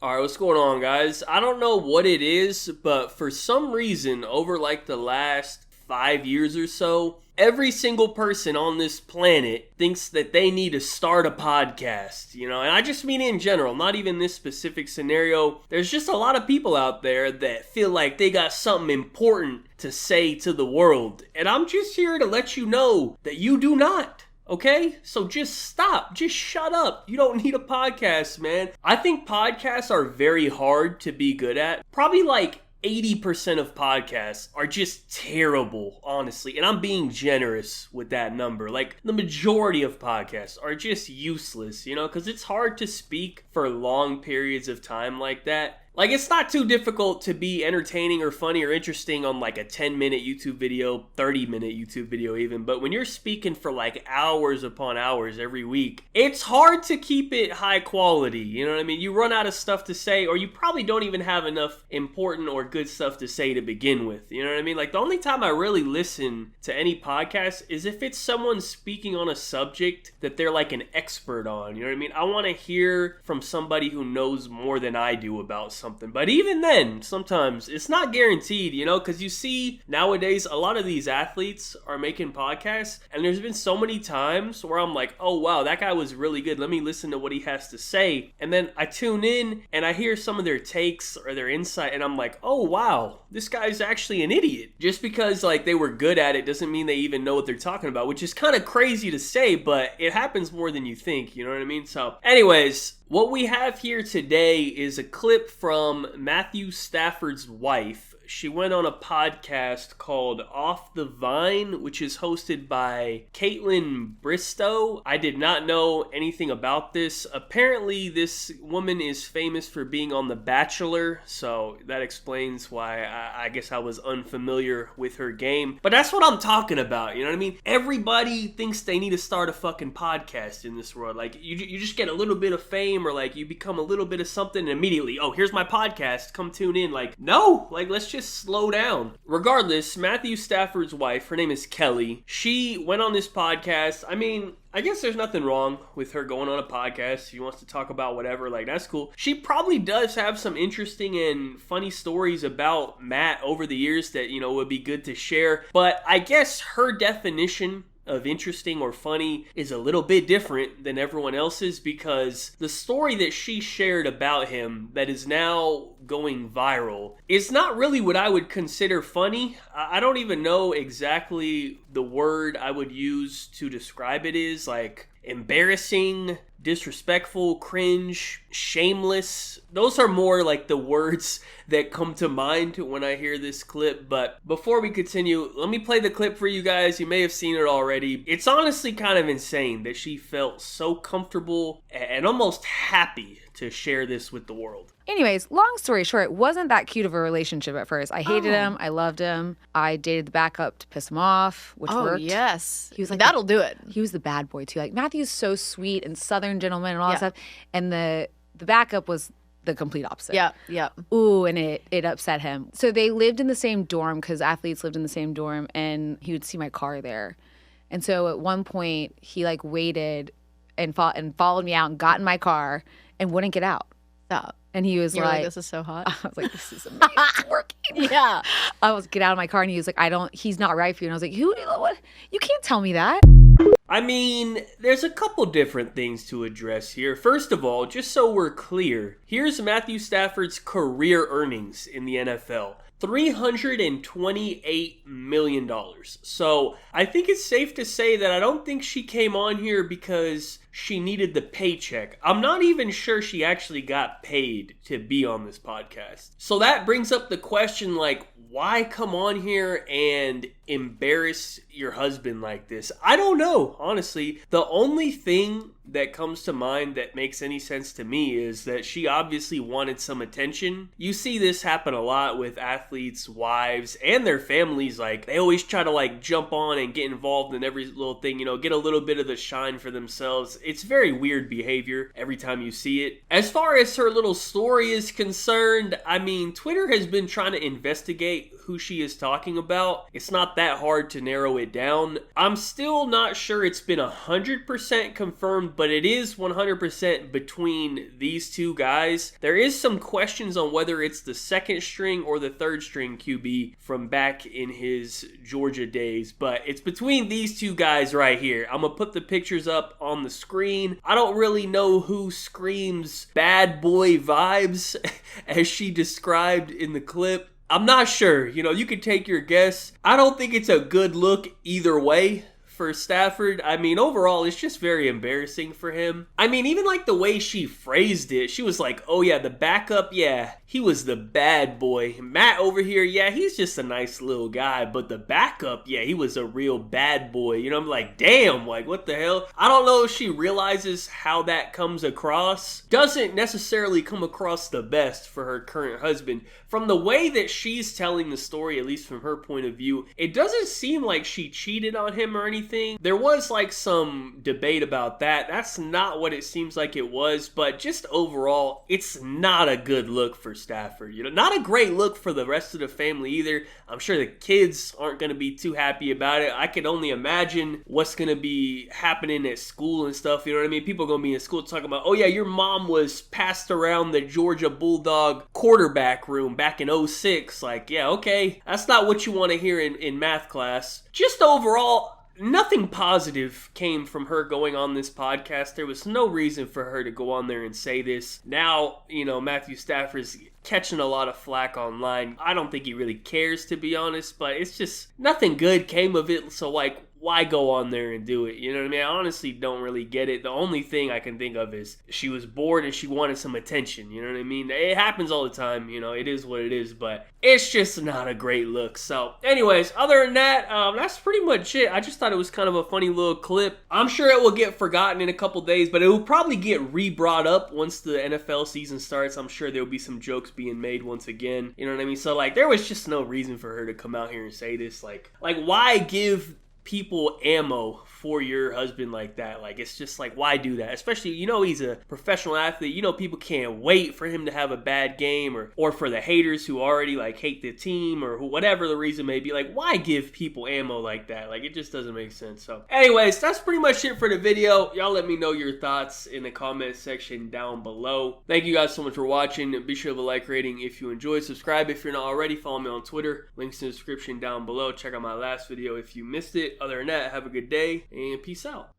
All right, what's going on, guys? I don't know what it is, but for some reason, over like the last 5 years or so, every single person on this planet thinks that they need to start a podcast, and I just mean in general, not even this specific scenario. There's just a lot of people out there that feel like they got something important to say to the world, and I'm just here to let you know that you do not. Okay? So just stop. Just shut up. You don't need a podcast, man. I think podcasts are very hard to be good at. Probably like 80% of podcasts are just terrible, honestly. And I'm being generous with that number. Like, the majority of podcasts are just useless, because it's hard to speak for long periods of time like that. Like, it's not too difficult to be entertaining or funny or interesting on like a 10-minute YouTube video, 30-minute YouTube video even. But when you're speaking for like hours upon hours every week, it's hard to keep it high quality. You know what I mean? You run out of stuff to say, or you probably don't even have enough important or good stuff to say to begin with. You know what I mean? Like, the only time I really listen to any podcast is if it's someone speaking on a subject that they're like an expert on. You know what I mean? I want to hear from somebody who knows more than I do about something. But even then, sometimes it's not guaranteed, because you see nowadays a lot of these athletes are making podcasts, and there's been so many times where I'm like, oh wow, that guy was really good. Let me listen to what he has to say. And then I tune in and I hear some of their takes or their insight, and I'm like, oh wow, this guy's actually an idiot. Just because like they were good at it doesn't mean they even know what they're talking about, which is kind of crazy to say, but it happens more than you think, you know what I mean? So anyways, what we have here today is a clip from Matthew Stafford's wife. She went on a podcast called Off the Vine, which is hosted by Caitlin Bristow. I did not know anything about this. Apparently, this woman is famous for being on The Bachelor, so that explains why I guess I was unfamiliar with her game. But that's what I'm talking about, you know what I mean? Everybody thinks they need to start a fucking podcast in this world. Like, you just get a little bit of fame, or like you become a little bit of something and immediately, oh, here's my podcast, come tune in. Like, no, like let's just slow down. Regardless, Matthew Stafford's wife, her name is Kelly, she went on this podcast. I mean, I guess there's nothing wrong with her going on a podcast. She wants to talk about whatever, like that's cool. She probably does have some interesting and funny stories about Matt over the years that, would be good to share. But I guess her definition of interesting or funny is a little bit different than everyone else's, because the story that she shared about him that is now going viral is not really what I would consider funny. I don't even know exactly the word I would use to describe it. Is like embarrassing, disrespectful, cringe, shameless. Those are more like the words that come to mind when I hear this clip. But before we continue, let me play the clip for you guys. You may have seen it already. It's honestly kind of insane that she felt so comfortable and almost happy to share this with the world. Anyways, long story short, it wasn't that cute of a relationship at first. I hated him. I loved him. I dated the backup to piss him off, which worked. Oh, yes. He was like, that'll do it. He was the bad boy, too. Like, Matthew's so sweet and Southern gentleman and all that stuff. And the backup was the complete opposite. Yeah. Ooh, and it upset him. So they lived in the same dorm, because athletes lived in the same dorm, and he would see my car there. And so at one point, he like waited and followed me out and got in my car and wouldn't get out. Stop. And he was like, this is so hot. I was like, this is amazing. It's working. Yeah. I was get out of my car, and he was like, he's not right for you. And I was like, what? You can't tell me that. I mean, there's a couple different things to address here. First of all, just so we're clear, here's Matthew Stafford's career earnings in the NFL. $328 million. So I think it's safe to say that I don't think she came on here because she needed the paycheck. I'm not even sure she actually got paid to be on this podcast. So that brings up the question, like, why come on here and embarrass your husband like this? I don't know, honestly. The only thing that comes to mind that makes any sense to me is that she obviously wanted some attention. You see this happen a lot with athletes' wives and their families. Like, they always try to like jump on and get involved in every little thing, get a little bit of the shine for themselves. It's very weird behavior every time you see it. As far as her little story is concerned, I mean, Twitter has been trying to investigate who she is talking about. It's not that hard to narrow it down. I'm still not sure it's been 100% confirmed, but it is 100% between these two guys. There is some questions on whether it's the second string or the third string QB from back in his Georgia days, but it's between these two guys right here. I'm gonna put the pictures up on the screen. I don't really know who screams bad boy vibes as she described in the clip. I'm not sure. You can take your guess. I don't think it's a good look either way for Stafford. I mean, overall, it's just very embarrassing for him. I mean, even like the way she phrased it, she was like, oh yeah, the backup, yeah, he was the bad boy. Matt over here, yeah, he's just a nice little guy, but the backup, yeah, he was a real bad boy. I'm like, damn, like, what the hell? I don't know if she realizes how that comes across. Doesn't necessarily come across the best for her current husband. From the way that she's telling the story, at least from her point of view, it doesn't seem like she cheated on him or anything. There was like some debate about that. That's not what it seems like it was, but just overall, it's not a good look for Stafford. Not a great look for the rest of the family either. I'm sure the kids aren't going to be too happy about it. I can only imagine what's going to be happening at school and stuff. You know what I mean? People are going to be in school talking about, oh yeah, your mom was passed around the Georgia Bulldog quarterback room back in 06. Like, yeah, okay. That's not what you want to hear in math class. Just overall, nothing positive came from her going on this podcast. There was no reason for her to go on there and say this. Now, Matthew Stafford's catching a lot of flack online. I don't think he really cares, to be honest, but it's just nothing good came of it. So, like, why go on there and do it? You know what I mean? I honestly don't really get it. The only thing I can think of is she was bored and she wanted some attention. You know what I mean? It happens all the time. It is what it is, but it's just not a great look. So anyways, other than that, that's pretty much it. I just thought it was kind of a funny little clip. I'm sure it will get forgotten in a couple days, but it will probably get re-brought up once the NFL season starts. I'm sure there will be some jokes being made once again. You know what I mean? So like, there was just no reason for her to come out here and say this. Like why give people ammo for your husband like that? Like, it's just like, why do that? Especially, he's a professional athlete. People can't wait for him to have a bad game, or for the haters who already like hate the team, or whatever the reason may be. Like, why give people ammo like that? Like, it just doesn't make sense. So anyways, that's pretty much it for the video. Y'all let me know your thoughts in the comment section down below. Thank you guys so much for watching. Be sure to like, rating if you enjoyed. Subscribe if you're not already. Follow me on Twitter. Links in the description down below. Check out my last video if you missed it. Other than that, have a good day and peace out.